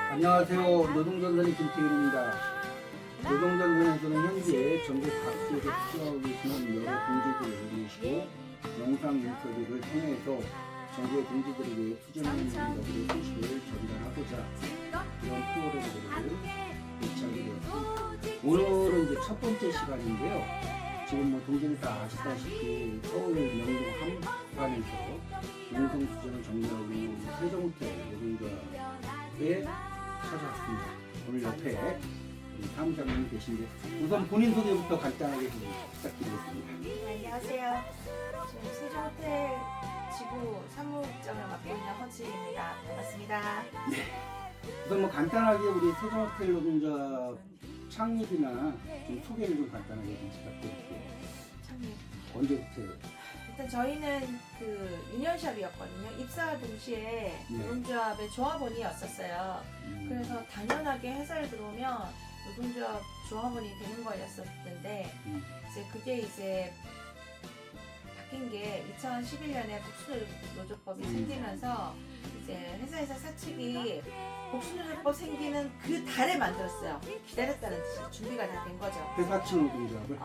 안녕하세요. 노동전선의 김태균입니다. 노동전선에서는 현재 전국 각 지역에 투쟁하고 계시는 여러 동지들을 모시고 영상 인터뷰를 통해서 정부의 동지들에게 투쟁하는 일들의 소식을 전달하고자 이런 프로그램을 개최하게 되었습니다. 오늘은 이제 첫 번째 시간인데요. 지금 뭐 동지들 다 아시다시피 서울 명동 한복판에서 농성투쟁을 정리하고 있는 세종호텔 노동조합에 찾아왔습니다. 오늘 옆에 사무장님이 계신데 우선 본인 소개부터 간단하게 좀 부탁드리겠습니다. 네, 안녕하세요. 지금 세종호텔 지구 사무국장을 맡고 있는 허지입니다. 반갑습니다. 우선 뭐 간단하게 우리 세종호텔 노동조합 창립이나 좀 소개를 좀 간단하게 좀 부탁드릴게요. 창립. 언제부터? 일단 저희는 그 유년샵이었거든요. 입사 동시에 네. 노동조합의 조합원이었었어요. 그래서 당연하게 회사에 들어오면 노동조합 조합원이 되는 거였었는데 이제 그게 이제 바뀐 게 2011년에 복수노조법이 생기면서 이제 회사에서 사측이 복수노조법 생기는 그 달에 만들었어요. 기다렸다는 뜻이 준비가 다 된 거죠. 회사 측 노동조합을?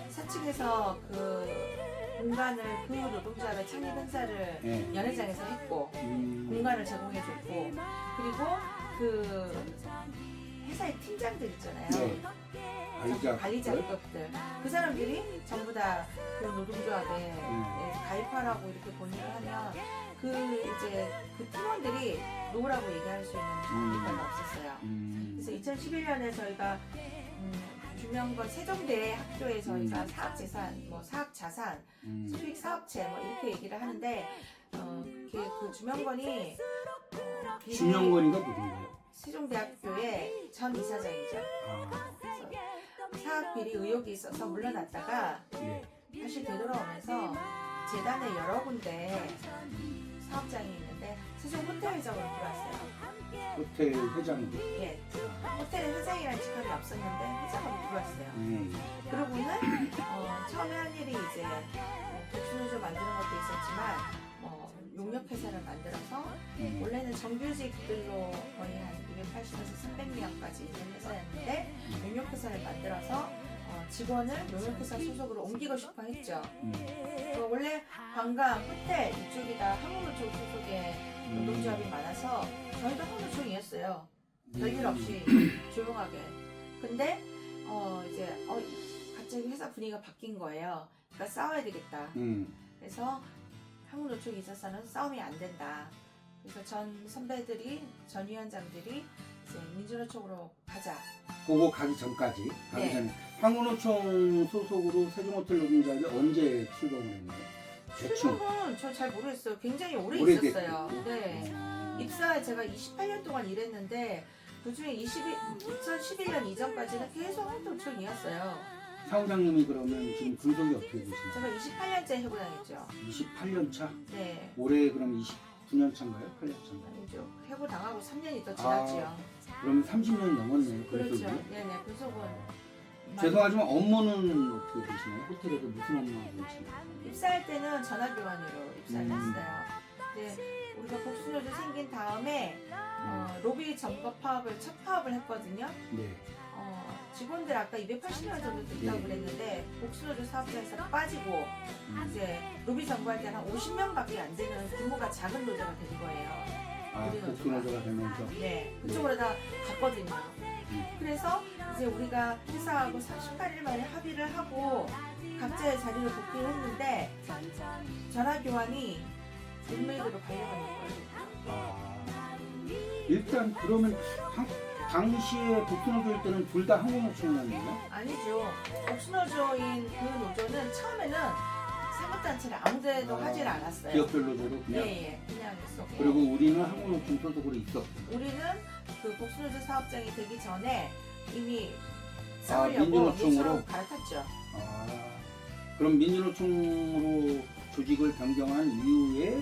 사측에서 그 공간을 그 노동조합의 창립 행사를 네. 연회장에서 했고 공간을 제공해줬고 그리고 그 회사의 팀장들 있잖아요. 네. 관리자급들 그 사람들이 전부 다 그 노동조합에 가입하라고 이렇게 권유를 하면 그 이제 그 팀원들이 노라고 얘기할 수 있는 분이 별로 없었어요. 그래서 2011년에 저희가 주명건 세종대 학교에 저희가 사학재산, 뭐 사학자산, 수익사업체 뭐 이렇게 얘기를 하는데 그 주명건이 주명건이가 누군가요? 세종대학교의 전 이사장이죠. 그래서 사학 비리 의혹이 있어서 물러났다가 네. 다시 되돌아오면서 재단에 여러 군데 사업장이 있는데 세종 호텔 회장으로 들어왔어요. 호텔 회장님. 예, 호텔 회장이라는 직함이 없었는데 회장으로 들어왔어요. 그러고는 처음에 한 일이 이제 복수노조 만드는 것도 있었지만 용역회사를 만들어서 원래는 정규직들로 거의 한 280에서 300명까지 있는 회사였는데 용역회사를 만들어서 직원을 용역회사 소속으로 옮기고 싶어 했죠. 원래 관광, 호텔 이쪽이 다 항공노조 소속의 노동조합이 많아서 저희도 항공노총이었어요. 별일 없이 조용하게. 근데 이제 갑자기 회사 분위기가 바뀐 거예요. 그러니까 싸워야 되겠다. 그래서 항공노총이 있어서는 싸움이 안 된다. 그래서 전 선배들이, 전 위원장들이 이제 민주노총으로 가자. 그거 가기 전까지, 가기 네. 전에 황운호총 소속으로 세종호텔 노동조합이 언제 출범을 했나요? 대충. 출범은 저 잘 모르겠어요. 굉장히 오래 오래됐고. 있었어요. 네. 입사 제가 28년 동안 일했는데 그중에 2011년 이전까지는 계속 항공노총이었어요. 사무장님이 그러면 지금 군속이 어떻게 되시나요? 제가 28년째 해고당했죠. 28년 차? 네. 올해 그럼 29년 차인가요? 8년 차인가요? 아니죠. 해고당하고 3년이 더 지났죠. 그러면 30년이 넘었네요. 그렇죠. 군속이. 네네. 군속은 죄송하지만 업무는 어떻게 되시나요? 호텔에서 무슨 업무 하고 계시나요? 입사할 때는 전화교환으로 입사를 했어요. 근데 우리가 복수노조 생긴 다음에 로비 점거 파업을 첫 파업을 했거든요. 네. 직원들 아까 280명 정도 된다고 그랬는데 복수노조 사업장에서 빠지고 이제 로비 점거할 때는 한 50명밖에 안 되는 규모가 작은 노조가 된 거예요. 우리 노조가. 복수노조가 되면서. 네, 그쪽으로 다 갔거든요. 그래서 이제 우리가 회사하고 38일 만에 합의를 하고 각자의 자리를 복귀를 했는데 전화교환이 인메이드로 발려가는 거예요. 일단 그러면 당시에 복수노조일 때는 둘 다 항공노총이었나요? 아니죠. 복수노조인 그 노조는 처음에는 사업단체를 아무데도 하질 않았어요. 기업별 노조로 그냥. 예, 그냥 있었고. 그리고 우리는 항공노총 소속으로 있었고. 우리는 그 복수노조 사업장이 되기 전에 이미 싸우려고 민주노총으로? 민주노총으로 갈아탔죠. 그럼 민주노총으로 조직을 변경한 이후에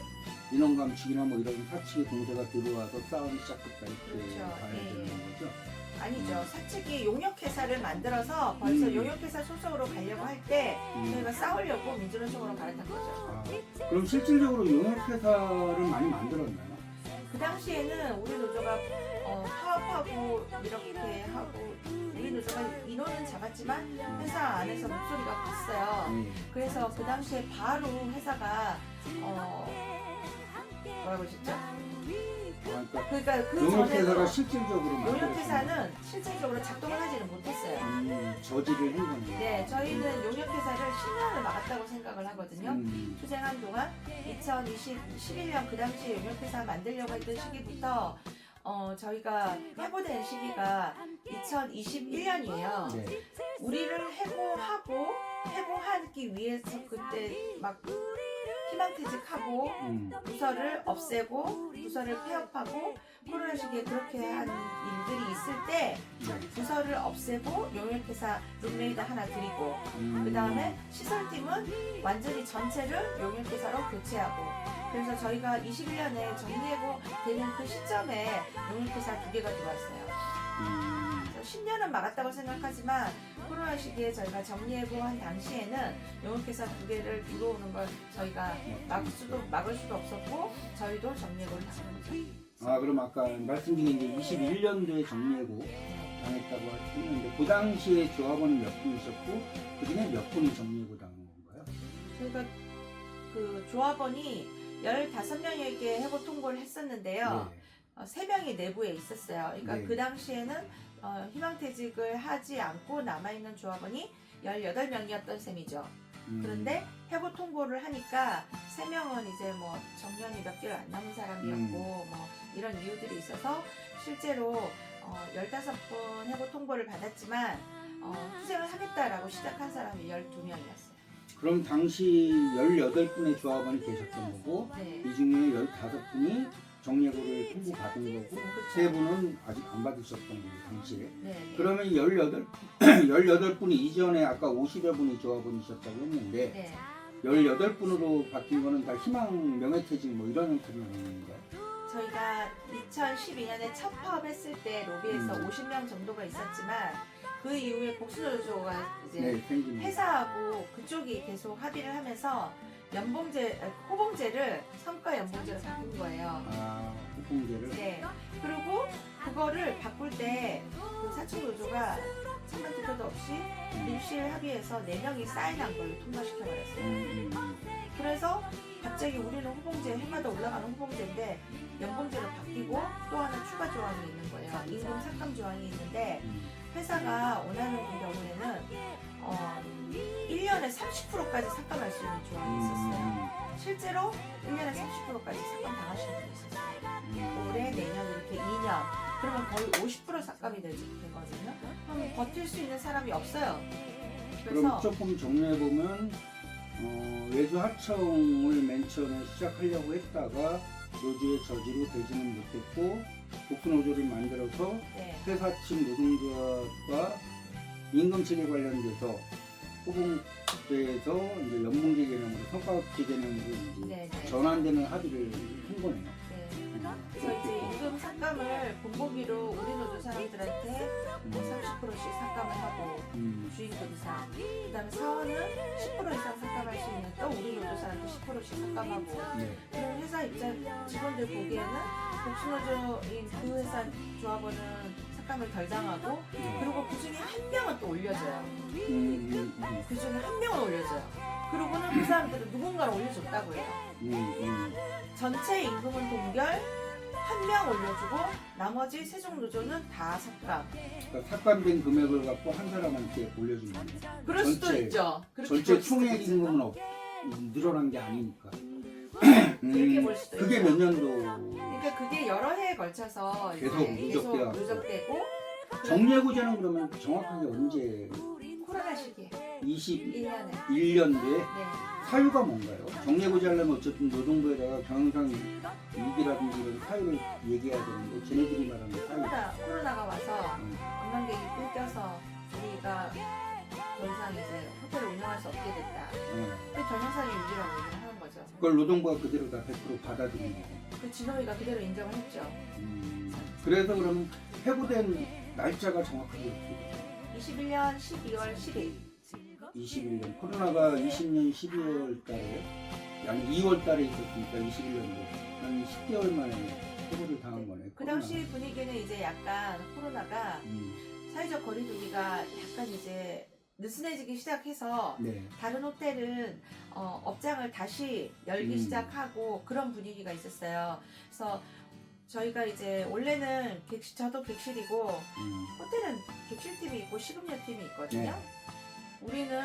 인원감축이나 뭐 이런 사측의 공세가 들어와서 싸움이 시작됐다 이렇게 그렇죠. 봐야 되는 거죠? 아니죠. 사측이 용역회사를 만들어서 벌써 용역회사 소속으로 가려고 할 때 저희가 싸우려고 민주노총으로 갈아탄 거죠. 그럼 실질적으로 용역회사를 많이 만들었나요? 그 당시에는 우리 노조가 파업하고 이렇게 하고 우리 노조가 인원은 작았지만 회사 안에서 목소리가 컸어요. 그래서 그 당시에 바로 회사가 뭐라고 하셨죠? 그러니까 그 용역회사가 전에도 실질적으로 용역회사는 실질적으로 작동을 하지는 못했어요. 저지를 한 거네요. 네, 저희는 용역회사를 10년을 막았다고 생각을 하거든요. 투쟁한 동안 2011년 그 당시에 용역회사 만들려고 했던 시기부터 저희가 해고된 시기가 2021년이에요. 네. 우리를 해고하기 위해서 그때 막 희망퇴직하고 부서를 없애고 부서를 폐업하고 코로나 시기에 그렇게 한 일들이 있을 때 부서를 없애고 용역회사 룸메이드 하나 드리고 그 다음에 시설팀은 완전히 전체를 용역회사로 교체하고 그래서 저희가 21년에 정리해고 되는 그 시점에 용역회사 2개가 들어왔어요. 10년은 막았다고 생각하지만 코로나 시기에 저희가 정리해고한 당시에는 용역회사 2개를 들어오는 걸 저희가 막을 수도 없었고 저희도 정리해고를 당한 거죠. 그럼 아까 말씀 중에 이제 21년도에 정리해고 당했다고 하셨는데 그 당시에 조합원은 몇 분이셨고 그 중에 몇 분이 정리해고 당한 건가요? 저희가 그 조합원이 15명에게 해고 통보를 했었는데요. 3명이 내부에 있었어요. 그러니까 네. 그 당시에는 희망퇴직을 하지 않고 남아있는 조합원이 18명이었던 셈이죠. 그런데 해고 통보를 하니까 3명은 이제 뭐 정년이 몇 개월 안 남은 사람이었고 뭐 이런 이유들이 있어서 실제로 15분 해고 통보를 받았지만 투쟁을 하겠다라고 시작한 사람이 12명이었어요. 그럼 당시 18분의 조합원이 계셨던 거고 네. 이 중에 15분이 정리해고를 통보받은 거고 3분은 아직 안 받으셨던 거고 당시에. 네. 그러면 18분이 이전에 아까 50여 분이 조합원이셨다고 했는데 네. 18분으로 바뀐 거는 다 희망 명예퇴직 뭐 이런 형태로 나오는 건가요? 저희가 2012년에 첫 파업했을 때 로비에서 50명 정도가 있었지만 그 이후에 복수노조가 이제 생긴 회사하고 그쪽이 계속 합의를 하면서 호봉제를 성과 연봉제로 바꾼 거예요. 호봉제를? 네. 그리고 그거를 바꿀 때 그 사측노조가 찬반 투표도 없이 밀실 합의해서 4명이 사인한 걸로 통과시켜버렸어요. 그래서 갑자기 우리는 호봉제 해마다 올라가는 호봉제인데 연봉제로 바뀌고 또 하나 추가 조항이 있는 거예요. 임금 삭감 조항이 있는데 회사가 원하는 경우에는 1년에 30%까지 삭감할 수 있는 조항이 있었어요. 실제로 1년에 30%까지 삭감 당하시는 분이 있었어요. 올해, 내년 이렇게 2년. 그러면 거의 50% 삭감이 되거든요. 그럼 버틸 수 있는 사람이 없어요. 그럼 조금 정리해보면 외주 하청을 맨 처음에 시작하려고 했다가 노조의 저지로 되지는 못했고 복수노조를 만들어서 회사 측 노동조합과 임금체계 관련돼서 호봉제에서 이제 연봉제 개념으로 성과급제 개념으로 이제 전환되는 합의를 한 거네요. 그래서 이제 임금 삭감을 본보기로 우리 노조 사람들한테 30%씩 삭감을 하고 주임금상 그 다음에 사원은 10% 이상 삭감할 수 있는 또 우리 노조 사람들 10%씩 삭감하고 그럼 회사 입장 직원들 보기에는 복수노조인 그 회사 조합원은 삭감을 덜 당하고 그리고 그 중에 한 명은 또 올려줘요. 그 중에 한 명은 올려줘요. 그러고는 그 사람들은 누군가를 올려줬다고 해요. 전체 임금은 동결, 한 명 올려주고 나머지 세종노조는 다 삭감. 그러니까 삭감된 금액을 갖고 한 사람한테 올려준 거네요. 그럴 수도 있죠. 전체 총액 임금은 늘어난 게 아니니까. 그렇게 볼 수도 그게 있죠. 몇 년도? 그러니까 그게 여러 해에 걸쳐서 계속 누적되고 정리해고제는 그러면 정확하게 언제? 코로나 시기에 21년도에? 네. 사유가 뭔가요? 정리해고제 하려면 어쨌든 노동부에다가 경영상 위기라든지 이런 사유를 얘기해야 되는데 쟤네들이 말하는 사유. 코로나가 와서 관광객이 끊겨서 우리가 더 이상 이제 호텔을 운영할 수 없게 됐다. 그 경영상의 위기라고 얘기를 하는 거죠. 그걸 노동부가 그대로 다 100% 받아들인 거고. 그 진호위가 그대로 인정을 했죠. 그래서 그러면 해고된 날짜가 정확하게 어떻게 돼요? 21년 12월 10일. 21년. 코로나가 20년 12월 달에, 아니 2월 달에 있었으니까 21년도. 한 10개월 만에 해고를 당한 거네. 그 당시 분위기는 이제 약간 코로나가 사회적 거리두기가 약간 이제 느슨해지기 시작해서 네. 다른 호텔은 업장을 다시 열기 시작하고 그런 분위기가 있었어요. 그래서 저희가 이제 원래는 저도 객실이고 호텔은 객실팀이 있고 식음료팀이 있거든요. 네. 우리는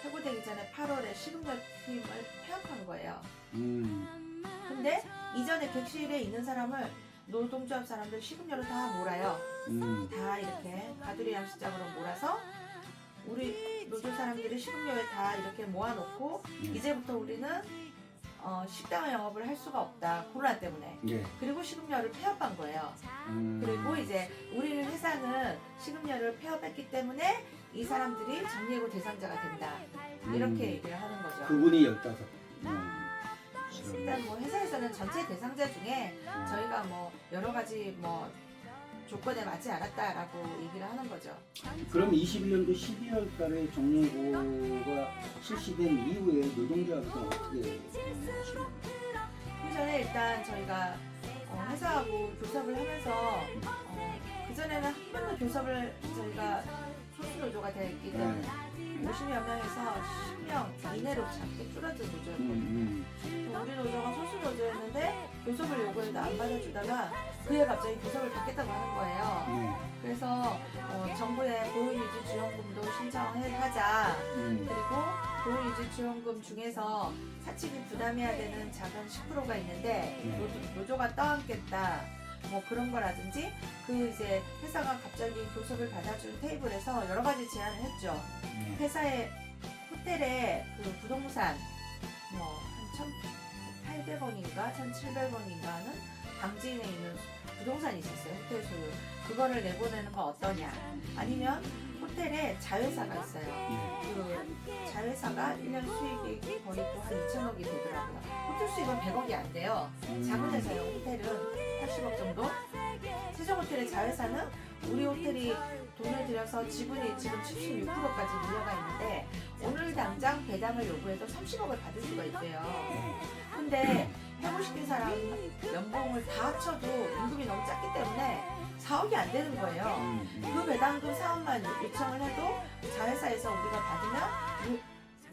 해고되기 전에 8월에 식음료팀을 폐업한 거예요. 근데 이전에 객실에 있는 사람을 노동조합 사람들 식음료로 다 몰아요. 다 이렇게 가두리 양식장으로 몰아서 우리 노조 사람들이 식음료에 다 이렇게 모아놓고 이제부터 우리는 식당 영업을 할 수가 없다. 코로나 때문에. 네. 그리고 식음료를 폐업한 거예요. 그리고 이제 우리는 회사는 식음료를 폐업했기 때문에 이 사람들이 정리해고 대상자가 된다. 이렇게 얘기를 하는 거죠. 그분이 15. 일단 뭐 회사에서는 전체 대상자 중에 저희가 뭐 여러 가지 뭐 조건에 맞지 않았다라고 얘기를 하는 거죠. 그럼 21년도 12월 달에 정리해고가 실시된 이후에 노동조합에서 어떻게 하시나요? 그 전에 일단 저희가 회사하고 교섭을 하면서 그전에는 한 번도 교섭을 저희가 소수노조가 되었기 때문에 50여 명에서 10명 이내로 작게 줄어든 노조였거든요. 우리 노조가 소수노조였는데 교섭을 요구해도 안 받아주다가 그해 갑자기 교섭을 받겠다고 하는 거예요. 그래서 정부에 고용유지 지원금도 신청하자. 그리고 고용유지 지원금 중에서 사측이 부담해야 되는 작은 10%가 있는데 노조가 떠안겠다. 뭐 그런 거라든지 그 이제 회사가 갑자기 교섭을 받아준 테이블에서 여러 가지 제안을 했죠. 회사의 호텔에 그 부동산 뭐 한 1,800원인가 1,700원인가는 당진에 있는 부동산이 있었어요. 호텔 소유. 그거를 내보내는 건 어떠냐. 아니면 호텔에 자회사가 있어요. 그 자회사가 1년 수익이 거의 또 한 2천억이 되더라고요. 호텔 수익은 100억이 안 돼요. 작은 회사예요. 호텔은 80억 정도. 세종호텔의 자회사는 우리 호텔이 돈을 들여서 지분이 지금 76%까지 물려가 있는데 오늘 당장 배당을 요구해도 30억을 받을 수가 있대요. 근데 해고시킨 사람 연봉을 다 합쳐도 임금이 너무 작기 때문에 4억이 안 되는 거예요. 그 배당금 4억만 요청을 해도 자회사에서 우리가 받으면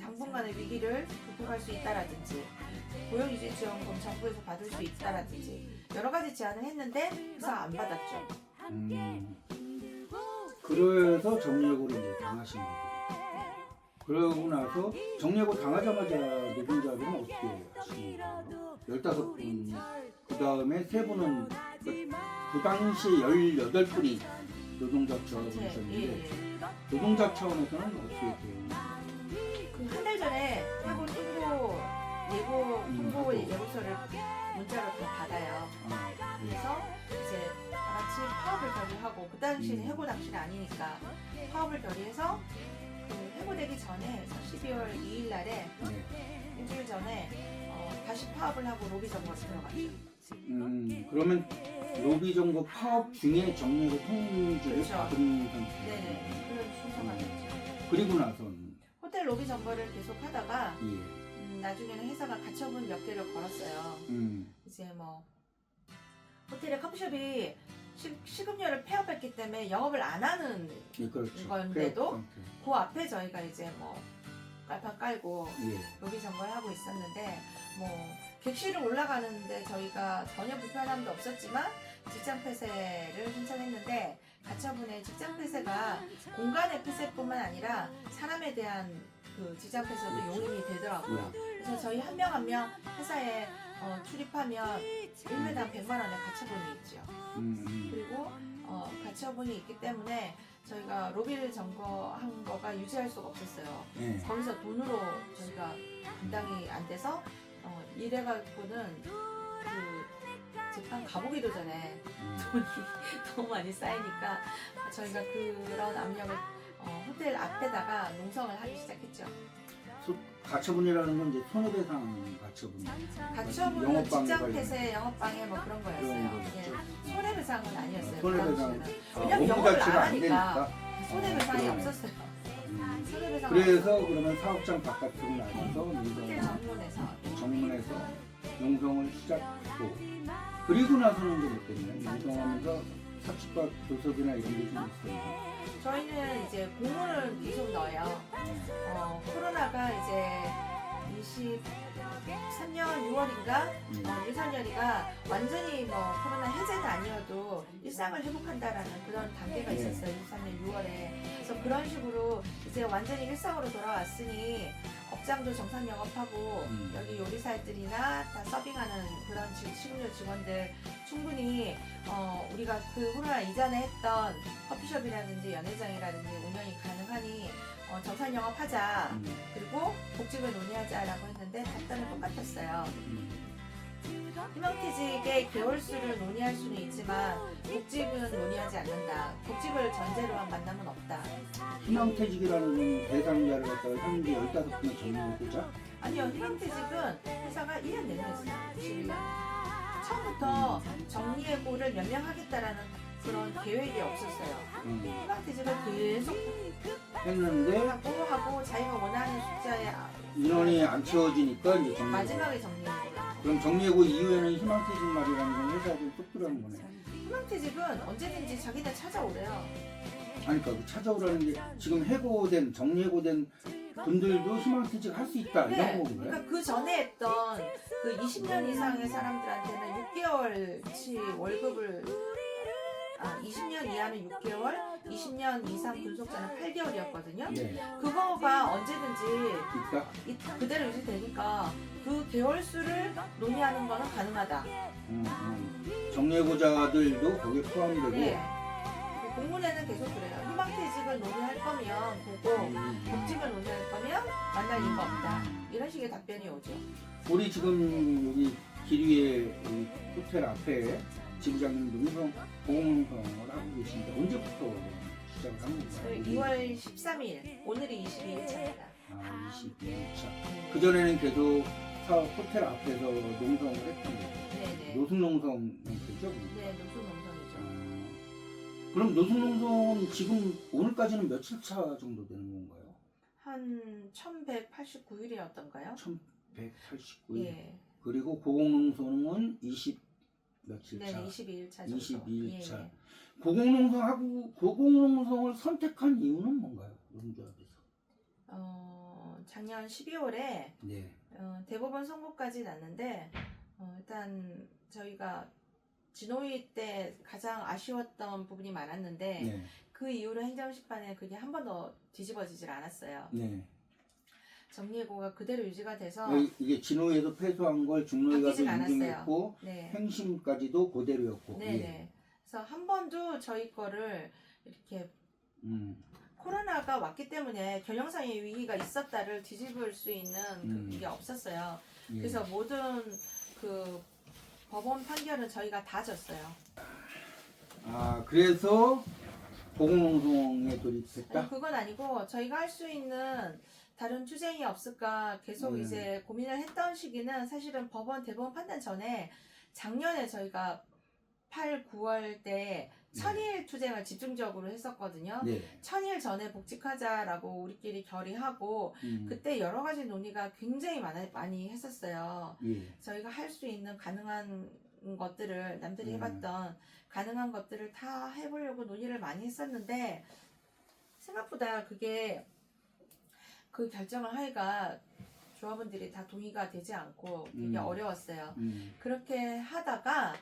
당분간의 위기를 극복할 수 있다라든지 고용유지 지원금 정부에서 받을 수 있다라든지 여러 가지 제안을 했는데 회사가 안 받았죠. 그래서 정리해고를 이제 당하신 거고. 그러고 나서 정리해고 당하자마자 노동조합은 어떻게 하신 거예요? 15분, 그 다음에 3분은 그 당시에 18분이 노동조합 차원이셨는데 노동조합 차원에서는 어떻게 돼요? 그 한 달 전에 해고 통보 예고서를 문자로 다 받아요. 그래서 이제 다 같이 파업을 결의하고 그 당시는 해고 당시는 아니니까 파업을 결의해서 그 해고되기 전에 12월 2일 날에 일주일 전에 다시 파업을 하고 로비 점거로 들어갔죠. 그러면 로비 점거 파업 중에 정리해고 통지를 그렇죠. 받은 상태. 네네. 그런 순서가 됐죠. 그리고 나서는 호텔 로비 점거를 계속 하다가 나중에는 회사가 가처분 몇 개를 걸었어요. 이제 뭐 호텔의 커피숍이 식음료를 폐업했기 때문에 영업을 안 하는 그렇죠. 건데도 그 앞에 저희가 이제 뭐 깔판 깔고 로비 점거를 하고 있었는데 뭐 객실을 올라가는데 저희가 전혀 불편함도 없었지만 직장 폐쇄를 신청했는데 가처분의 직장 폐쇄가 공간의 폐쇄뿐만 아니라 사람에 대한 그 직장 폐쇄도 용인이 되더라고요. 그래서 저희 한 명 한 명 회사에 출입하면 1매당 100만 원의 가처분이 있죠. 그리고 가처분이 있기 때문에 저희가 로비를 점거한 거가 유지할 수가 없었어요. 거기서 돈으로 저희가 감당이 안 돼서 이래갖고는 그 재판 가보기도 전에 돈이 너무 많이 쌓이니까 저희가 그런 압력을 호텔 앞에다가 농성을 하기 시작했죠. 가처분이라는 건 이제 손해배상 가처분. 가처분은 직장 폐쇄, 영업방해 뭐 그런 거였어요. 예. 손해배상은 아니었어요. 손해배상. 왜냐면 영업을 안 하니까 되니까. 손해배상이 없었어요. 손해배상. 그래서 그러면 사업장 바깥으로 나가서 호텔 정문에서 정문에서 농성을 시작하고 그리고 나서는 좀 어땠나요? 운동하면서 사측과 교섭이나 이런 게 좀 있었나요? 저희는 이제 공문을 계속 넣어요. 코로나가 이제 23년 6월인가 윤석열이가 완전히 뭐 코로나 해제는 아니어도 일상을 회복한다라는 그런 단계가 있었어요. 23년 6월에. 그래서 그런 식으로 이제 완전히 일상으로 돌아왔으니 업장도 정상 영업하고 여기 요리사들이나 다 서빙하는 그런 식료 직원들 충분히 우리가 그 코로나 이전에 했던 커피숍이라든지 연회장이라든지 운영이 가능하니 정상 영업하자. 그리고 복직을 논의하자라고 했는데 답변은 똑같았어요. 희망퇴직의 개월수를 논의할 수는 있지만 복직은 논의하지 않는다. 복직을 전제로 한 만남은 없다. 희망퇴직이라는 건 대상자를 갖다가 현재 15분의 정리를 보자? 아니요, 희망퇴직은 회사가 1년 내내 했어요. 91년. 처음부터 정리해고를 몇 명 하겠다라는 그런 계획이 없었어요. 희망퇴직을 계속 했는데 하고 자기가 원하는 숫자의 인원이 안 채워지니까 이제 정리해고. 마지막에 정리해고. 그럼 정리해고 이후에는 희망퇴직 말이라는 건 회사들 똑들어는 거네. 희망퇴직은 언제든지 자기네 찾아오래요. 아니 그러니까 그 찾아오라는 게 지금 해고된 정리해고된 분들도 희망퇴직 할 수 있다 이런 거군요. 그러니까 그 전에 했던 그 20년 이상의 사람들한테는 6개월치 월급을 20년 이하는 6개월, 20년 이상 근속자는 8개월이었거든요. 네. 그거가 언제든지 있다. 그대로 유지되니까 그 개월 수를 논의하는 거는 가능하다. 정리해고자들도 거기에 포함되고. 네. 공문에는 계속 그래요. 희망퇴직을 논의할 거면 보고 복직을 논의할 거면 만날 이유가 없다. 이런 식의 답변이 오죠. 우리 지금 여기 길 위에 우리 호텔 앞에 지부장님 보험농성을 하고 계신데 언제부터 시작을 한 건가요? 2월 13일, 오늘이 22일차입니다. 22일차. 그전에는 계속 호텔 앞에서 농성을 했던 거예요. 네네. 노숙농성 되죠? 네, 노숙농성이죠. 그럼 노숙농성은 지금 오늘까지는 며칠 차 정도 되는 건가요? 한 1189일이었던가요? 1189일. 예. 그리고 고공농성은 며칠 차? 네, 22일차 정도. 22일차. 예. 고공농성을 선택한 이유는 뭔가요? 농조합에서. 작년 12월에 네. 대법원 선고까지 났는데 일단 저희가 진호위 때 가장 아쉬웠던 부분이 많았는데 네. 그 이후로 행정심판에 그게 한 번 더 뒤집어지질 않았어요. 네. 정리해고가 그대로 유지가 돼서 이게 진호위에서 패소한 걸 중노위가 바뀌진 인정했고 네. 행심까지도 그대로였고. 네네. 예. 그래서 한 번도 저희 거를 이렇게 코로나가 왔기 때문에 경영상의 위기가 있었다를 뒤집을 수 있는 그게 없었어요. 예. 그래서 모든 그 법원 판결은 저희가 다 졌어요. 그래서 고공농성에 돌입했다? 아니, 그건 아니고 저희가 할 수 있는 다른 투쟁이 없을까 계속 이제 고민을 했던 시기는 사실은 대법원 판단 전에 작년에 저희가 8, 9월 때 1000일 투쟁을 집중적으로 했었거든요. 네. 1000일 전에 복직하자라고 우리끼리 결의하고 그때 여러 가지 논의가 굉장히 많이 했었어요. 예. 저희가 할 수 있는 가능한 것들을 남들이 해봤던 가능한 것들을 다 해보려고 논의를 많이 했었는데 생각보다 그게 그 결정을 하기가 조합원들이 다 동의가 되지 않고 되게 어려웠어요. 그렇게 하다가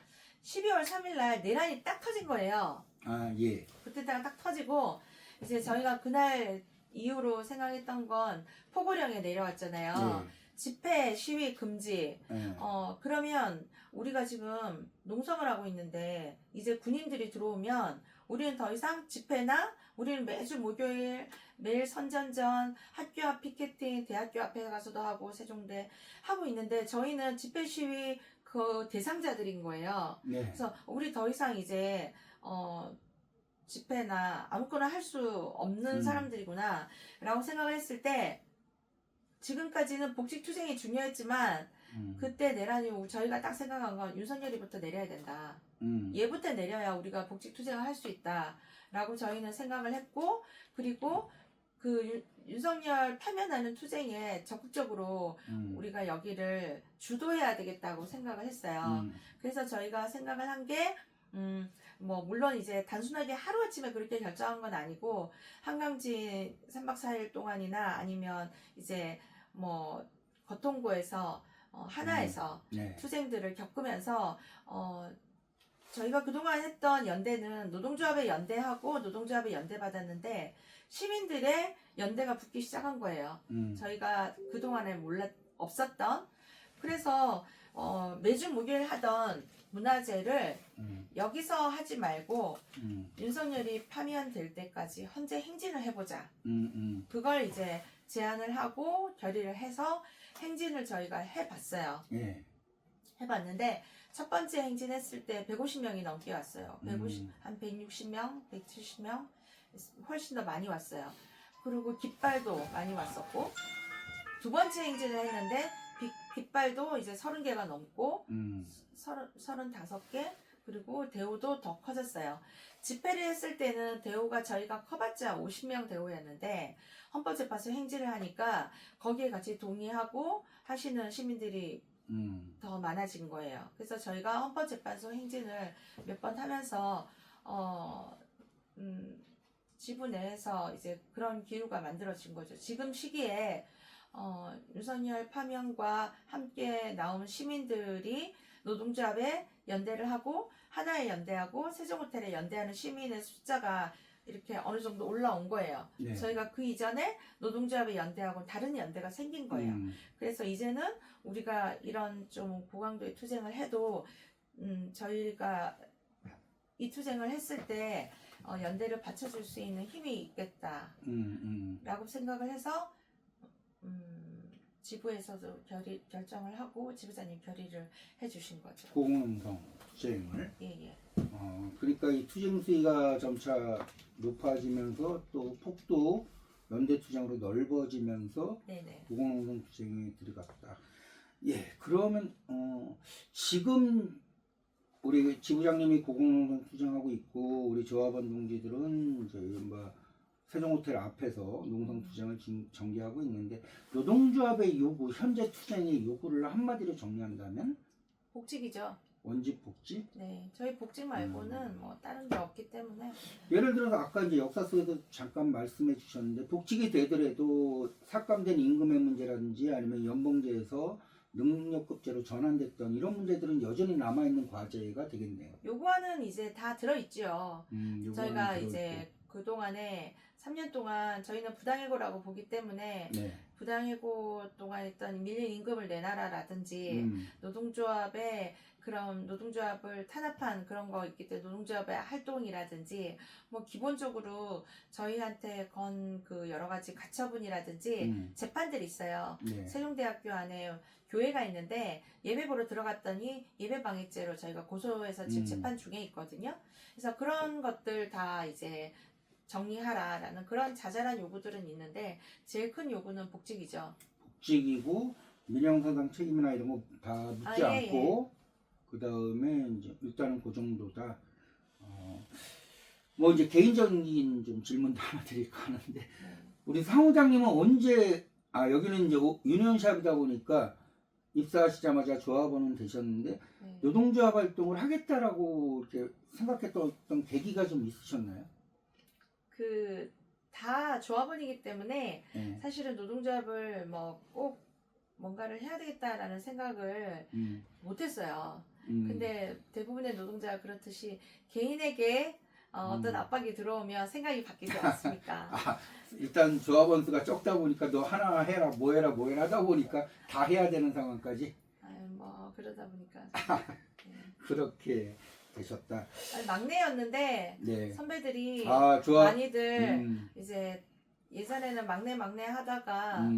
12월 3일 날 내란이 딱 터진 거예요. 예. 그때 딱 터지고 이제 저희가 그날 이후로 생각했던 건 포고령에 내려왔잖아요. 예. 집회 시위 금지. 예. 그러면 우리가 지금 농성을 하고 있는데 이제 군인들이 들어오면 우리는 더 이상 집회나 우리는 매주 목요일 매일 선전전 학교 앞 피켓팅 대학교 앞에 가서도 하고 세종대 하고 있는데 저희는 집회 시위 그 대상자들인 거예요. 네. 그래서 우리 더 이상 이제 집회나 아무거나 할 수 없는 사람들이구나 라고 생각을 했을 때 지금까지는 복직투쟁이 중요했지만 그때 내란이 저희가 딱 생각한 건 윤석열이부터 내려야 된다. 얘부터 내려야 우리가 복직투쟁을 할 수 있다 라고 저희는 생각을 했고 그리고 그 윤석열 파면하는 투쟁에 적극적으로 우리가 여기를 주도해야 되겠다고 생각을 했어요. 그래서 저희가 생각을 한 게, 뭐, 물론 이제 단순하게 하루아침에 그렇게 결정한 건 아니고, 한강진 3박 4일 동안이나 아니면 이제 뭐, 거통고에서, 하나에서 네. 투쟁들을 겪으면서, 저희가 그동안 했던 연대는 노동조합의 연대하고 노동조합의 연대받았는데, 시민들의 연대가 붙기 시작한 거예요. 저희가 그동안에 없었던. 그래서 매주 목요일 하던 문화제를 여기서 하지 말고 윤석열이 파면될 때까지 헌재 행진을 해보자. 그걸 이제 제안을 하고 결의를 해서 행진을 저희가 해봤어요. 예. 해봤는데 첫 번째 행진했을 때 150명이 넘게 왔어요. 한 160명, 170명 훨씬 더 많이 왔어요. 그리고 깃발도 많이 왔었고, 두 번째 행진을 했는데 깃발도 이제 30개가 넘고 35개, 그리고 대우도 더 커졌어요. 집회를 했을 때는 대우가 저희가 커봤자 50명 대우였는데 헌법재판소 행진을 하니까 거기에 같이 동의하고 하시는 시민들이 더 많아진 거예요. 그래서 저희가 헌법재판소 행진을 몇 번 하면서 지부 내에서 이제 그런 기류가 만들어진 거죠. 지금 시기에 윤석열 파면과 함께 나온 시민들이 노동조합에 연대를 하고 하나에 연대하고 세종호텔에 연대하는 시민의 숫자가 이렇게 어느 정도 올라온 거예요. 네. 저희가 그 이전에 노동조합에 연대하고 다른 연대가 생긴 거예요. 그래서 이제는 우리가 이런 좀 고강도의 투쟁을 해도 저희가 이 투쟁을 했을 때 연대를 받쳐줄 수 있는 힘이 있겠다라고 생각을 해서 지부에서도 결정을 하고 지부장님 결의를 해주신 거죠. 공농성 투쟁을. 예. 그러니까 이 투쟁 수위가 점차 높아지면서 또 폭도 연대 투쟁으로 넓어지면서 네네. 공농성 투쟁에 들어갔다. 예, 그러면 지금 우리 지부장님이 고공농성 투쟁하고 있고 우리 조합원 동지들은 이제 뭐 세종호텔 앞에서 농성 투쟁을 지금 전개하고 있는데 노동조합의 요구, 현재 투쟁의 요구를 한마디로 정리한다면 복직이죠. 원직 복직? 네, 저희 복직 말고는 뭐 다른 게 없기 때문에. 예를 들어서 아까 이제 역사 속에서 잠깐 말씀해 주셨는데 복직이 되더라도 삭감된 임금의 문제라든지 아니면 연봉제에서 능력급제로 전환됐던 이런 문제들은 여전히 남아있는 과제가 되겠네요. 요구안은 이제 다 들어있죠. 저희가 들어있고. 이제 그동안에 3년 동안 저희는 부당해고라고 보기 때문에 네. 부당해고 동안 했던 밀린 임금을 내놔라라든지 노동조합의 그런 노동조합을 탄압한 그런 거 있기 때문에 노동조합의 활동이라든지 뭐 기본적으로 저희한테 건 그 여러 가지 가처분이라든지 재판들이 있어요. 네. 세종대학교 안에 교회가 있는데 예배 보러 들어갔더니 예배방해죄로 저희가 고소해서 지금 재판 중에 있거든요. 그래서 그런 것들 다 이제 정리하라라는 그런 자잘한 요구들은 있는데 제일 큰 요구는 복직이죠. 복직이고 민영사상 책임이나 이런 거 다 묻지 않고 그 다음에 이제 일단은 그 정도다. 뭐 이제 개인적인 좀 질문도 하나 드릴까 하는데 우리 사무장님은 언제 여기는 이제 유니온샵이다 보니까 입사하시자마자 조합원은 되셨는데 노동조합 활동을 하겠다라고 이렇게 생각했던 어떤 계기가 좀 있으셨나요? 다 조합원이기 때문에 네. 사실은 노동조합을 뭐 꼭 뭔가를 해야 되겠다라는 생각을 못했어요. 근데 대부분의 노동자가 그렇듯이 개인에게 어떤 압박이 들어오면 생각이 바뀌지 않습니까? 일단 조합원 수가 적다 보니까 너 하나 해라 뭐 해라 하다 보니까 다 해야 되는 상황까지 뭐 그러다 보니까 그렇게 되셨다. 막내였는데 네. 선배들이 조합. 많이들 이제 예전에는 막내 하다가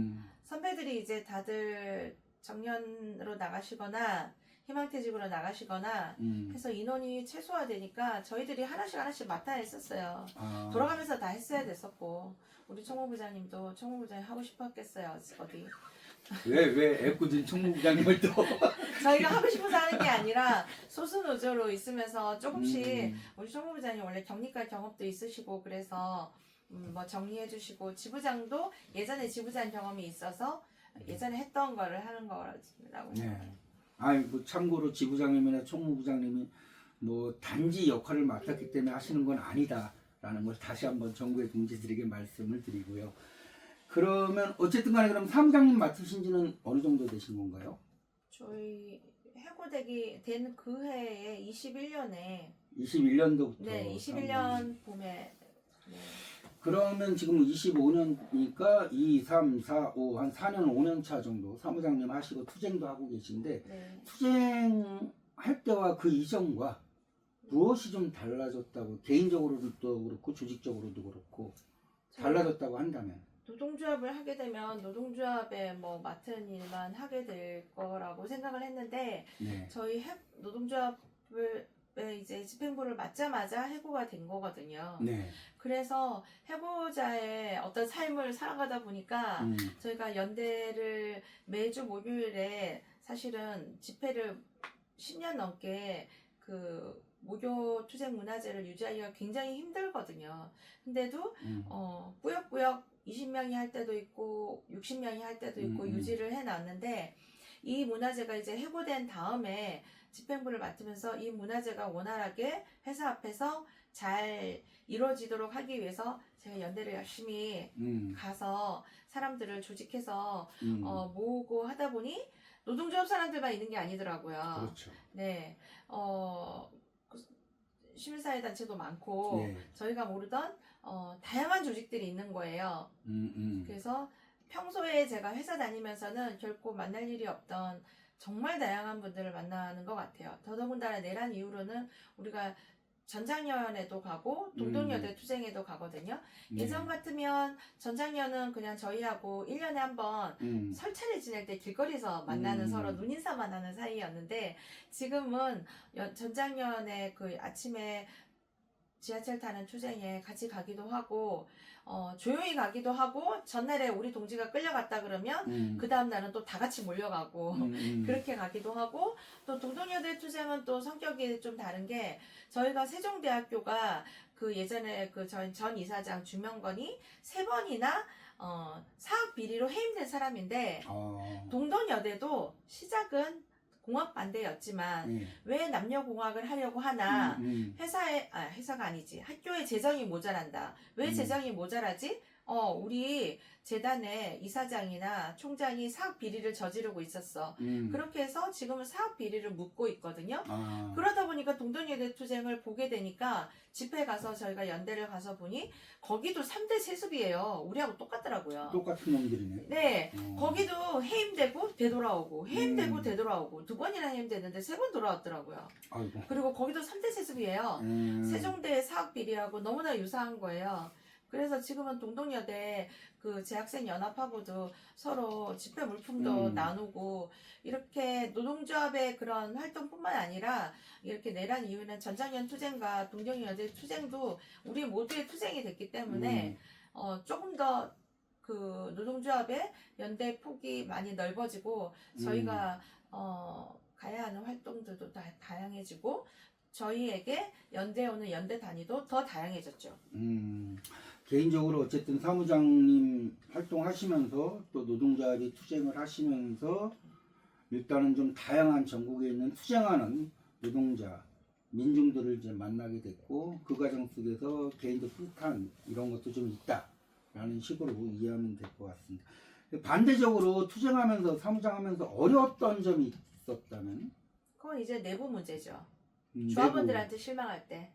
선배들이 이제 다들 정년으로 나가시거나 희망퇴직으로 나가시거나 해서 인원이 최소화되니까 저희들이 하나씩 맡아 했었어요. 돌아가면서 다 했어야 됐었고 우리 총무부장님도 총무부장님 하고 싶어 했겠어요. 어디 왜 애꿎은 총무부장님을 또 저희가 하고 싶어서 하는 게 아니라 소수노조로 있으면서 조금씩 우리 총무부장님 원래 경리과 경험도 있으시고 그래서 뭐 정리해주시고 지부장도 예전에 지부장 경험이 있어서 예전에 했던 거를 하는 거라고 생각해요. 아니 뭐 참고로 지부장님이나 총무부장님이 뭐 단지 역할을 맡았기 때문에 하시는 건 아니다라는 걸 다시 한번 정부의 동지들에게 말씀을 드리고요. 그러면 어쨌든 간에 그럼 사무장님 맡으신 지는 어느 정도 되신 건가요? 저희 해고되기 된 그 해에 21년에 21년도부터. 네, 21년 봄에 네. 그러면 지금 25년이니까 2, 3, 4, 5, 한 4년, 5년 차 정도 사무장님 하시고 투쟁도 하고 계신데 네. 투쟁할 때와 그 이전과 무엇이 좀 달라졌다고 개인적으로도 그렇고 조직적으로도 그렇고 달라졌다고 한다면 노동조합을 하게 되면 노동조합에 뭐 맡은 일만 하게 될 거라고 생각을 했는데 네. 저희 노동조합을 이제 집행부를 맡자마자 해고가 된 거거든요. 네. 그래서 해고자의 어떤 삶을 살아가다 보니까 저희가 연대를 매주 목요일에 사실은 집회를 10년 넘게 그 목요 투쟁 문화제를 유지하기가 굉장히 힘들거든요. 근데도 꾸역꾸역 20명이 할 때도 있고 60명이 할 때도 있고 유지를 해놨는데 이 문화제가 이제 해고된 다음에 집행부를 맡으면서 이 문화제가 원활하게 회사 앞에서 잘 이루어지도록 하기 위해서 제가 연대를 열심히 가서 사람들을 조직해서 모으고 하다 보니 노동조합 사람들만 있는 게 아니더라고요. 그렇죠. 네, 시민사회단체도 많고 네. 저희가 모르던 다양한 조직들이 있는 거예요. 그래서 평소에 제가 회사 다니면서는 결코 만날 일이 없던 정말 다양한 분들을 만나는 것 같아요. 더더군다나 내란 이후로는 우리가 전장년에도 가고 동덕여대 투쟁에도 가거든요. 예전 같으면 전장년은 그냥 저희하고 1년에 한 번 설차를 지낼 때 길거리에서 만나는 서로 눈인사만 하는 사이였는데 지금은 전장년에 그 아침에 지하철 타는 투쟁에 같이 가기도 하고 조용히 가기도 하고 전날에 우리 동지가 끌려갔다 그러면 그 다음날은 또 다 같이 몰려가고 그렇게 가기도 하고 또 동덕여대 투쟁은 또 성격이 좀 다른 게 저희가 세종대학교가 그 예전에 그 전 이사장 주명건이 3번이나 사학 비리로 해임된 사람인데 동덕여대도 시작은 공학 반대였지만 왜 남녀 공학을 하려고 하나 회사가 아니지 학교에 재정이 모자란다. 왜 재정이 모자라지? 우리 재단의 이사장이나 총장이 사학 비리를 저지르고 있었어. 그렇게 해서 지금은 사학 비리를 묻고 있거든요. 그러다 보니까 동덕여대 투쟁을 보게 되니까 집회 가서 저희가 연대를 가서 보니 거기도 3대 세습이에요. 우리하고 똑같더라고요. 똑같은 놈들이네. 네, 거기도 해임되고 되돌아오고 해임되고 되돌아오고 2번이나 해임됐는데 3번 돌아왔더라고요. 아이고. 그리고 거기도 3대 세습이에요. 세종대 사학 비리하고 너무나 유사한 거예요. 그래서 지금은 동덕여대 그 재학생 연합하고도 서로 집회 물품도 나누고 이렇게 노동조합의 그런 활동뿐만 아니라 이렇게 내란 이후에는 전장년 투쟁과 동덕여대 투쟁도 우리 모두의 투쟁이 됐기 때문에 조금 더 그 노동조합의 연대 폭이 많이 넓어지고 저희가 가야 하는 활동들도 다 다양해지고 저희에게 연대에 오는 연대 단위도 더 다양해졌죠. 개인적으로 어쨌든 사무장님 활동하시면서 또 노동자들이 투쟁을 하시면서 일단은 좀 다양한 전국에 있는 투쟁하는 노동자, 민중들을 이제 만나게 됐고 그 과정 속에서 개인도 뿌듯한 이런 것도 좀 있다라는 식으로 이해하면 될 것 같습니다. 반대적으로 투쟁하면서 사무장하면서 어려웠던 점이 있었다면? 그건 이제 내부 문제죠. 조합원들한테 실망할 때.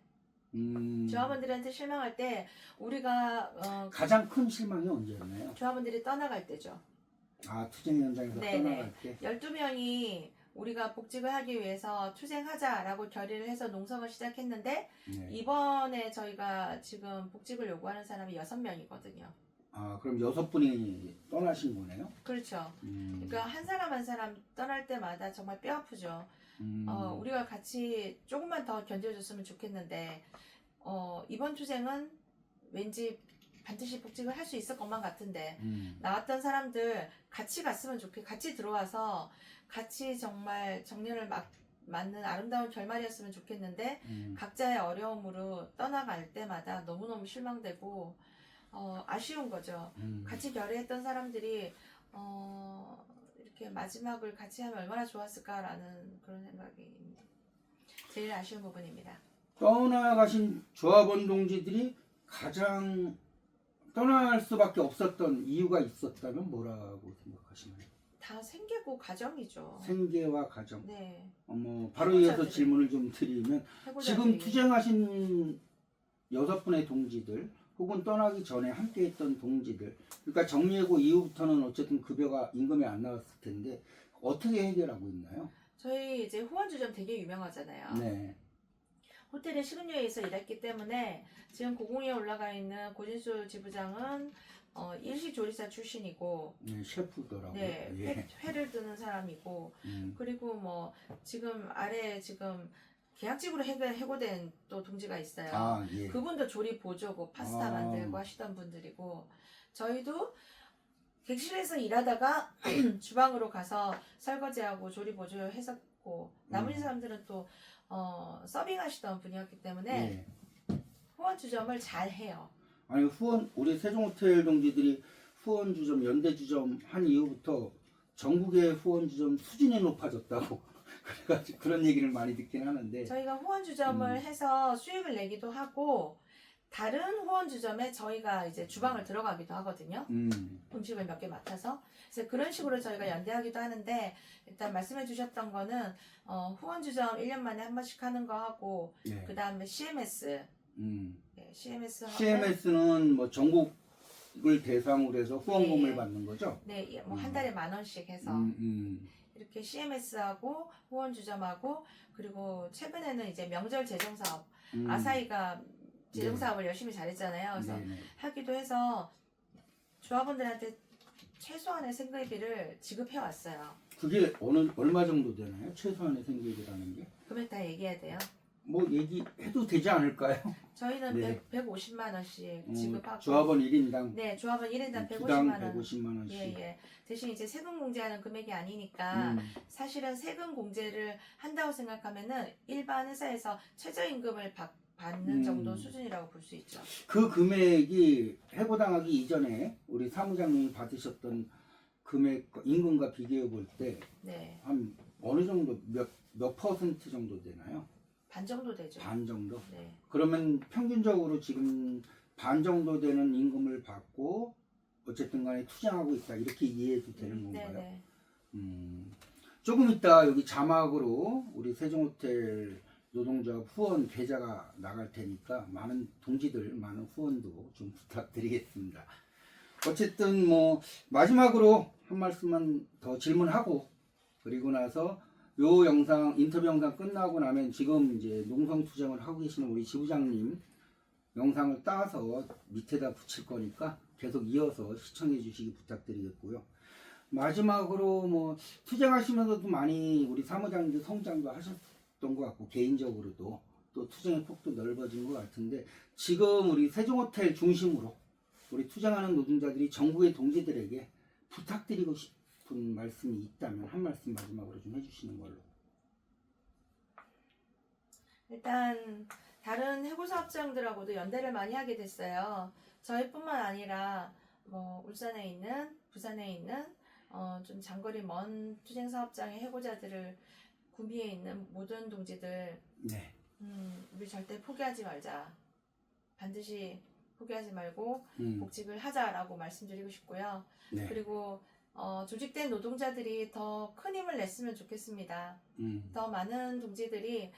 조합원들한테 실망할 때 우리가 가장 큰 실망이 언제였나요? 조합원들이 떠나갈 때죠. 투쟁 현장에서 떠나갈 때? 12명이 우리가 복직을 하기 위해서 투쟁하자라고 결의를 해서 농성을 시작했는데 이번에 저희가 지금 복직을 요구하는 사람이 6명이거든요. 그럼 6분이 떠나신 거네요? 그렇죠. 그러니까 한 사람 한 사람 떠날 때마다 정말 뼈 아프죠. 우리가 같이 조금만 더 견뎌줬으면 좋겠는데 이번 투쟁은 왠지 반드시 복직을 할 수 있을 것만 같은데 나왔던 사람들 같이 갔으면 같이 들어와서 같이 정말 정년을 맞는 아름다운 결말이었으면 좋겠는데 각자의 어려움으로 떠나갈 때마다 너무너무 실망되고 아쉬운 거죠. 같이 결의했던 사람들이 이렇게 마지막을 같이 하면 얼마나 좋았을까라는 그런 생각이 제일 아쉬운 부분입니다. 떠나가신 조합원 동지들이 가장 떠날 수밖에 없었던 이유가 있었다면 뭐라고 생각하시나요? 다 생계고 가정이죠. 생계와 가정. 네. 바로 이어서 질문을 좀 드리면 지금 해고자들이. 투쟁하신 6분의 동지들 혹은 떠나기 전에 함께했던 동지들, 그러니까 정리해고 이후부터는 어쨌든 급여가 임금이 안 나왔을 텐데 어떻게 해결하고 있나요? 저희 이제 후원주점 되게 유명하잖아요. 네. 호텔의 식음료에서 일했기 때문에 지금 고궁에 올라가 있는 고진수 지부장은 일식 조리사 출신이고, 네, 셰프더라고요. 네, 예. 회를 드는 사람이고, 그리고 뭐 지금 아래 지금 계약직으로 해고된 또 동지가 있어요. 아, 예. 그분도 조리 보조고 파스타 만들고 하시던 분들이고, 저희도 객실에서 일하다가 주방으로 가서 설거지하고 조리 보조 했었고, 나머지 사람들은 또 서빙하시던 분이었기 때문에 예. 후원 주점을 잘 해요. 아니 우리 세종호텔 동지들이 후원주점, 연대주점 한 이후부터 전국의 후원주점 수준이 높아졌다고 그래가지고 그런 얘기를 많이 듣긴 하는데 저희가 후원 주점을 해서 수익을 내기도 하고, 다른 후원 주점에 저희가 이제 주방을 들어가기도 하거든요. 음식을 몇 개 맡아서. 그래서 그런 식으로 저희가 연대하기도 하는데, 일단 말씀해 주셨던 거는 후원 주점 1년 만에 한 번씩 하는 거 하고, 네. 그 다음에 CMS. 네, CMS 하고, CMS는 뭐 전국을 대상으로 해서 후원금을 네. 받는 거죠? 네, 뭐 한 달에 10,000원씩 해서 이렇게 CMS하고 후원 주점하고, 그리고 최근에는 이제 명절 재정사업, 아사히가 재정사업을 열심히 잘했잖아요. 그래서 네네. 하기도 해서 조합원들한테 최소한의 생계비를 지급해 왔어요. 그게 얼마 정도 되나요? 최소한의 생계비라는 게? 금액 다 얘기해야 돼요. 뭐 얘기해도 되지 않을까요? 저희는 네. 150만 원씩 지급하고, 조합원 1인당 네, 조합원 1인당 주당 150만 원. 150만 원씩. 예, 예. 대신 이제 세금 공제하는 금액이 아니니까 사실은 세금 공제를 한다고 생각하면은 일반 회사에서 최저임금을 받는 정도 수준이라고 볼 수 있죠. 그 금액이 해고당하기 이전에 우리 사무장님이 받으셨던 금액 임금과 비교해 볼 때 한 네, 어느 정도 몇 퍼센트 정도 되나요? 반 정도 되죠. 반 정도? 네. 그러면 평균적으로 지금 반 정도 되는 임금을 받고 어쨌든 간에 투쟁하고 있다 이렇게 이해해도 되는 건가요? 네, 네. 조금 이따 여기 자막으로 우리 세종호텔 노동조합 후원 계좌가 나갈 테니까 많은 동지들 많은 후원도 좀 부탁드리겠습니다. 어쨌든 뭐 마지막으로 한 말씀만 더 질문하고 그리고 나서 요 영상 인터뷰 영상 끝나고 나면 지금 이제 농성투쟁을 하고 계시는 우리 지부장님 영상을 따서 밑에다 붙일 거니까 계속 이어서 시청해 주시기 부탁드리겠고요. 마지막으로 뭐 투쟁하시면서도 많이 우리 사무장님들 성장도 하셨던 것 같고 개인적으로도 또 투쟁의 폭도 넓어진 것 같은데 지금 우리 세종호텔 중심으로 우리 투쟁하는 노동자들이 전국의 동지들에게 부탁드리고 싶은 말씀이 있다면 한 말씀 마지막으로 좀 해주시는 걸로. 일단 다른 해고사업장들하고도 연대를 많이 하게 됐어요. 저희뿐만 아니라 뭐 울산에 있는, 부산에 있는 좀 장거리 먼 투쟁사업장의 해고자들을 구미에 있는 모든 동지들, 네. 우리 절대 포기하지 말자. 반드시 포기하지 말고 복직을 하자라고 말씀드리고 싶고요. 네. 그리고 조직된 노동자들이 더 큰 힘을 냈으면 좋겠습니다. 더 많은 동지들이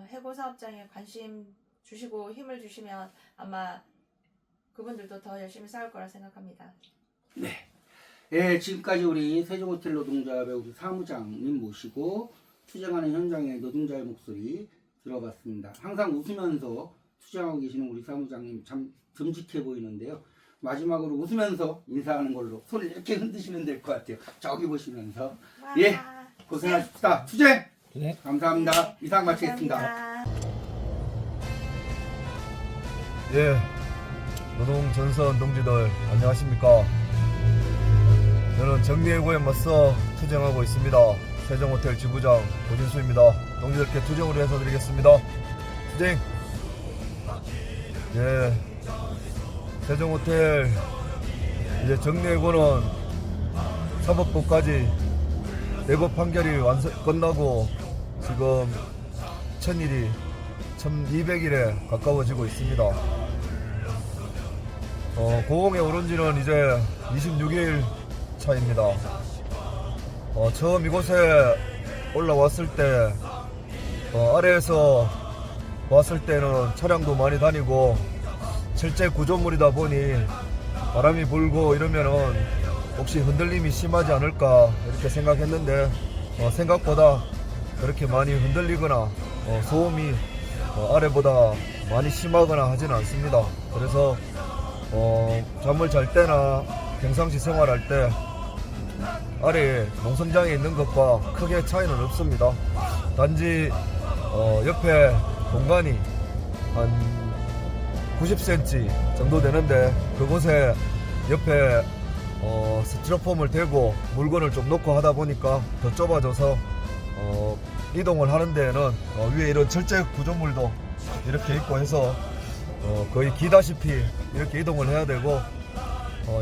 해고사업장에 관심 주시고 힘을 주시면 아마 그분들도 더 열심히 싸울 거라 생각합니다. 네. 예, 지금까지 우리 세종호텔 노동조합의 우리 사무장님 모시고 투쟁하는 현장의 노동자의 목소리 들어봤습니다. 항상 웃으면서 투쟁하고 계시는 우리 사무장님 참 듬직해 보이는데요. 마지막으로 웃으면서 인사하는 걸로 손을 이렇게 흔드시면 될 것 같아요. 저기 보시면서. 와. 예, 고생하셨습니다. 투쟁! 네. 감사합니다. 네, 이상 마치겠습니다. 감사합니다. 예, 노동 전선 동지들 안녕하십니까? 저는 정리해고에 맞서 투쟁하고 있습니다. 세종호텔 지부장 고진수입니다. 동지들께 투쟁으로 해서 드리겠습니다. 투쟁! 예, 세종호텔 이제 정리해고는 사법부까지 내부 판결이 끝나고 지금 1000일이 1200일에 가까워지고 있습니다. 고공에 오른 지는 이제 26일 차입니다. 처음 이곳에 올라왔을 때 아래에서 왔을 때는 차량도 많이 다니고 철제 구조물이다 보니 바람이 불고 이러면은 혹시 흔들림이 심하지 않을까 이렇게 생각했는데 생각보다 그렇게 많이 흔들리거나 소음이 아래보다 많이 심하거나 하지는 않습니다. 그래서 잠을 잘 때나 평상시 생활할 때 아래에 농성장에 있는 것과 크게 차이는 없습니다. 단지 옆에 공간이 한 90cm 정도 되는데 그곳에 옆에 스티로폼을 대고 물건을 좀 놓고 하다 보니까 더 좁아져서 이동을 하는 데에는 위에 이런 철제 구조물도 이렇게 있고 해서 거의 기다시피 이렇게 이동을 해야 되고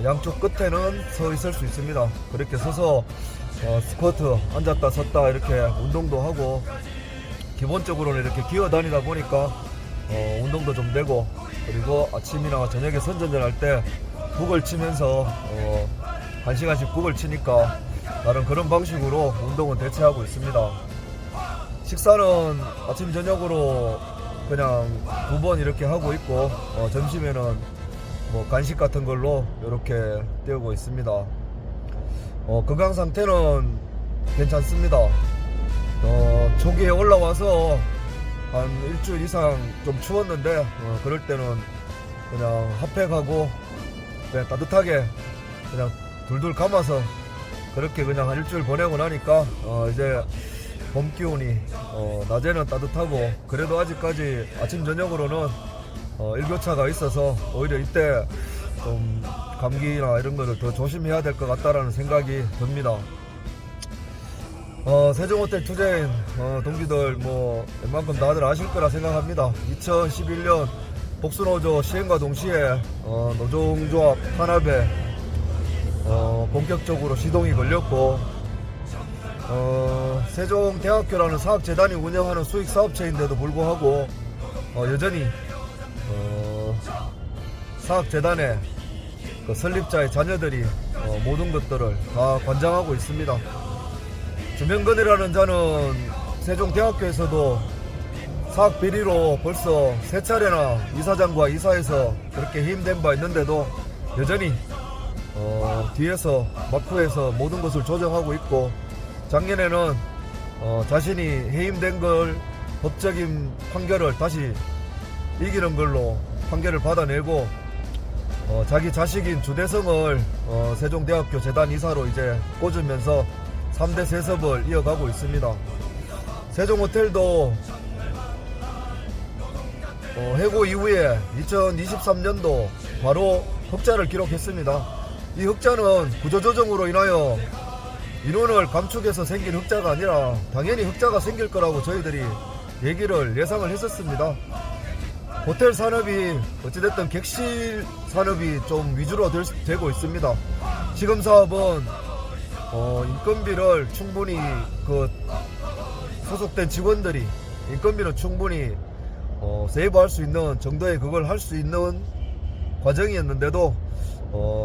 양쪽 끝에는 서 있을 수 있습니다. 그렇게 서서 스쿼트 앉았다 섰다 이렇게 운동도 하고 기본적으로는 이렇게 기어 다니다 보니까 운동도 좀 되고 그리고 아침이나 저녁에 선전전 할 때 북을 치면서 1시간씩 북을 치니까 나름 그런 방식으로 운동은 대체하고 있습니다. 식사는 아침 저녁으로 그냥 2번 이렇게 하고 있고 점심에는 뭐 간식 같은 걸로 이렇게 때우고 있습니다. 건강 상태는 괜찮습니다. 초기에 올라와서 한 일주일 이상 좀 추웠는데 그럴 때는 그냥 핫팩하고 그냥 따뜻하게 그냥 둘둘 감아서 그렇게 그냥 한 일주일 보내고 나니까 이제 봄 기온이 낮에는 따뜻하고 그래도 아직까지 아침 저녁으로는 일교차가 있어서 오히려 이때 좀 감기나 이런 거를 더 조심해야 될 것 같다라는 생각이 듭니다. 세종호텔 투자인 동기들 뭐 웬만큼 다들 아실 거라 생각합니다. 2011년 복수노조 시행과 동시에 노종조합 탄압에 본격적으로 시동이 걸렸고 세종대학교라는 사학재단이 운영하는 수익사업체인데도 불구하고 여전히 사학재단의 그 설립자의 자녀들이 모든 것들을 다 관장하고 있습니다. 주명건이라는 자는 세종대학교에서도 사학 비리로 벌써 3차례나 이사장과 이사에서 그렇게 해임된 바 있는데도 여전히 뒤에서 막후에서 모든 것을 조정하고 있고 작년에는 자신이 해임된 걸 법적인 판결을 다시 이기는 걸로 판결을 받아내고 자기 자식인 주대성을 세종대학교 재단 이사로 이제 꽂으면서 3대 세습을 이어가고 있습니다. 세종호텔도 해고 이후에 2023년도 바로 흑자를 기록했습니다. 이 흑자는 구조조정으로 인하여 인원을 감축해서 생긴 흑자가 아니라 당연히 흑자가 생길 거라고 저희들이 얘기를 예상을 했었습니다. 호텔 산업이 어찌됐든 객실 산업이 좀 위주로 되고 있습니다. 지금 사업은 인건비를 충분히 소속된 직원들이 인건비는 충분히 세이브할 수 있는 정도의 그걸 할 수 있는 과정이었는데도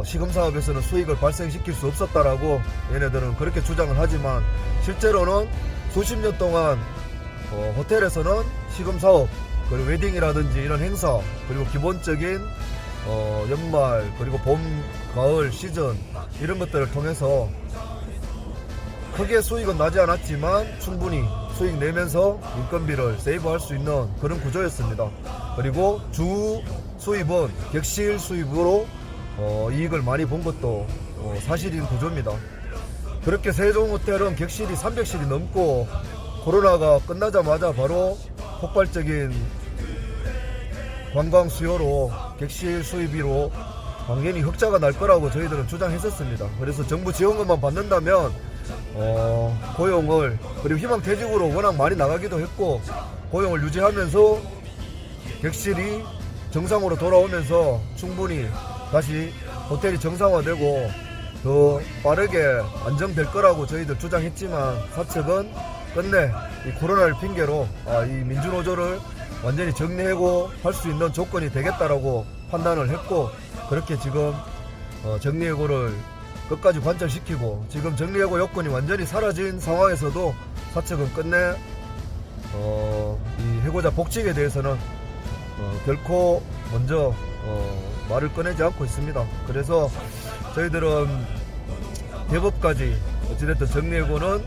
시금사업에서는 수익을 발생시킬 수 없었다라고 얘네들은 그렇게 주장을 하지만 실제로는 수십 년 동안 호텔에서는 시금사업 그리고 웨딩이라든지 이런 행사 그리고 기본적인 연말 그리고 봄, 가을 시즌 이런 것들을 통해서 크게 수익은 나지 않았지만 충분히 수익 내면서 인건비를 세이브할 수 있는 그런 구조였습니다. 그리고 주 수입은 객실 수입으로 이익을 많이 본 것도 사실인 구조입니다. 그렇게 세종호텔은 객실이 300실이 넘고 코로나가 끝나자마자 바로 폭발적인 관광 수요로 객실 수입으로 당연히 흑자가 날 거라고 저희들은 주장했었습니다. 그래서 정부 지원금만 받는다면 고용을 그리고 희망퇴직으로 워낙 많이 나가기도 했고 고용을 유지하면서 객실이 정상으로 돌아오면서 충분히 다시 호텔이 정상화되고 더 빠르게 안정될 거라고 저희들 주장했지만 사측은 끝내 이 코로나를 핑계로 이 민주노조를 완전히 정리해고할 수 있는 조건이 되겠다라고 판단을 했고, 그렇게 지금 정리해고를 끝까지 관철시키고 지금 정리해고 요건이 완전히 사라진 상황에서도 사측은 끝내 이 해고자 복직에 대해서는 결코 먼저 말을 꺼내지 않고 있습니다. 그래서 저희들은 대법까지 어찌됐든 정리해고는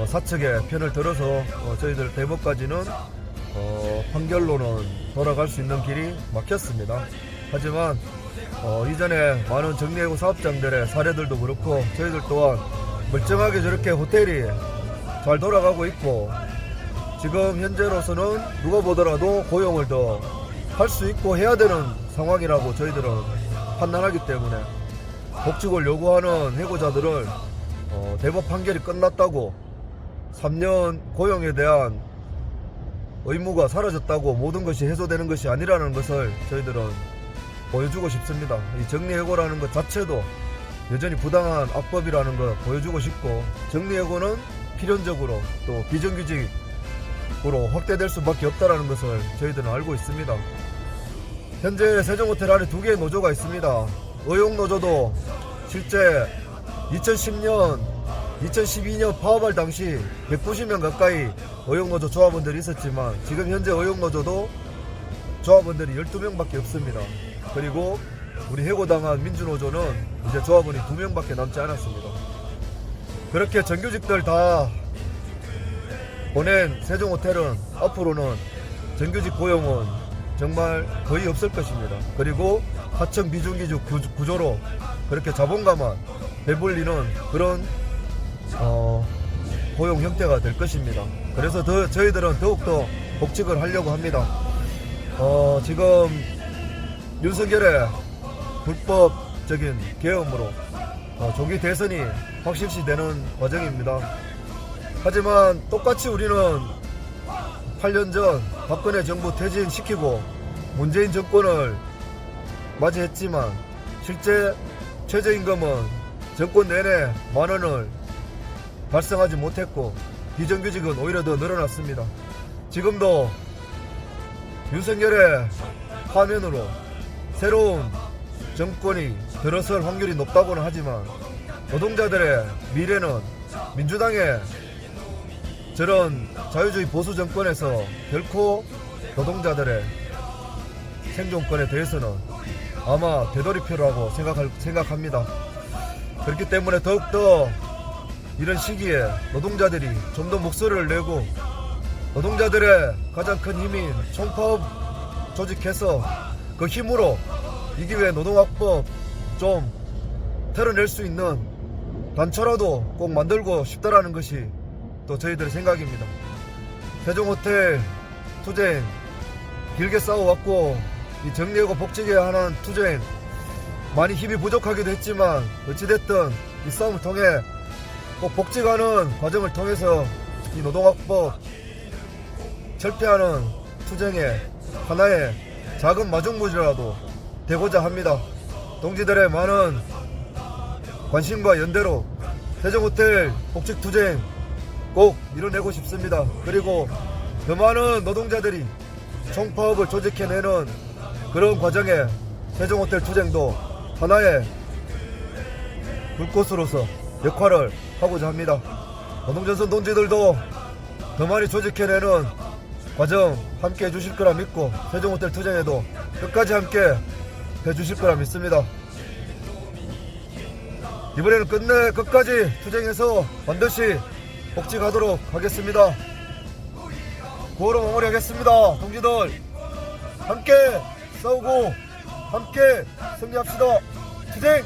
사측의 편을 들어서 저희들 대법까지는 판결로는 돌아갈 수 있는 길이 막혔습니다. 하지만 이전에 많은 정리해고 사업장들의 사례들도 그렇고 저희들 또한 멀쩡하게 저렇게 호텔이 잘 돌아가고 있고 지금 현재로서는 누가 보더라도 고용을 더 할 수 있고 해야 되는 상황이라고 저희들은 판단하기 때문에 복직을 요구하는 해고자들을 대법 판결이 끝났다고 3년 고용에 대한 의무가 사라졌다고 모든 것이 해소되는 것이 아니라는 것을 저희들은 보여주고 싶습니다. 이 정리해고라는 것 자체도 여전히 부당한 악법이라는 걸 보여주고 싶고, 정리해고는 필연적으로 또 비정규직으로 확대될 수밖에 없다는 것을 저희들은 알고 있습니다. 현재 세종호텔 안에 2개의 노조가 있습니다. 의용노조도 실제 2010년, 2012년 파업할 당시 190명 가까이 의용노조 조합원들이 있었지만 지금 현재 의용노조도 조합원들이 12명밖에 없습니다. 그리고 우리 해고당한 민주노조는 이제 조합원이 2명밖에 남지 않았습니다. 그렇게 정규직들 다 보낸 세종호텔은 앞으로는 정규직 고용은 정말 거의 없을 것입니다. 그리고 하청 비정규직 구조로 그렇게 자본가만 배불리는 그런 고용 형태가 될 것입니다. 그래서 저희들은 더욱더 복직을 하려고 합니다. 지금 윤석열의 불법적인 계엄으로 조기 대선이 확실시 되는 과정입니다. 하지만 똑같이 우리는 8년 전 박근혜 정부 퇴진시키고 문재인 정권을 맞이했지만 실제 최저임금은 정권 내내 10,000원을 발생하지 못했고 비정규직은 오히려 더 늘어났습니다. 지금도 윤석열의 파면으로 새로운 정권이 들어설 확률이 높다고는 하지만 노동자들의 미래는 민주당의 저런 자유주의 보수 정권에서 결코 노동자들의 생존권에 대해서는 아마 되돌이표라고 생각합니다. 그렇기 때문에 더욱더 이런 시기에 노동자들이 좀 더 목소리를 내고 노동자들의 가장 큰 힘인 총파업 조직해서 그 힘으로 이 기회에 노동학법 좀 털어낼 수 있는 단초라도 꼭 만들고 싶다라는 것이 또 저희들의 생각입니다. 세종호텔 투쟁 길게 싸워왔고 이 정리해고 복직에 하는 투쟁 많이 힘이 부족하기도 했지만 어찌됐든 이 싸움을 통해 꼭 복직하는 과정을 통해서 이 노동학법 철폐하는 투쟁의 하나의 작은 마중물이라도 되고자 합니다. 동지들의 많은 관심과 연대로 세종호텔 복직투쟁 꼭 이뤄내고 싶습니다. 그리고 더 많은 노동자들이 총파업을 조직해내는 그런 과정에 세종호텔 투쟁도 하나의 불꽃으로서 역할을 하고자 합니다. 노동전선 동지들도 더 많이 조직해내는 과정 함께 해주실 거라 믿고 세종호텔 투쟁에도 끝까지 함께 해주실 거라 믿습니다. 이번에는 끝내 끝까지 투쟁해서 반드시 복직하도록 하겠습니다. 9월로 마무리하겠습니다. 동지들 함께 싸우고 함께 승리합시다. 투쟁!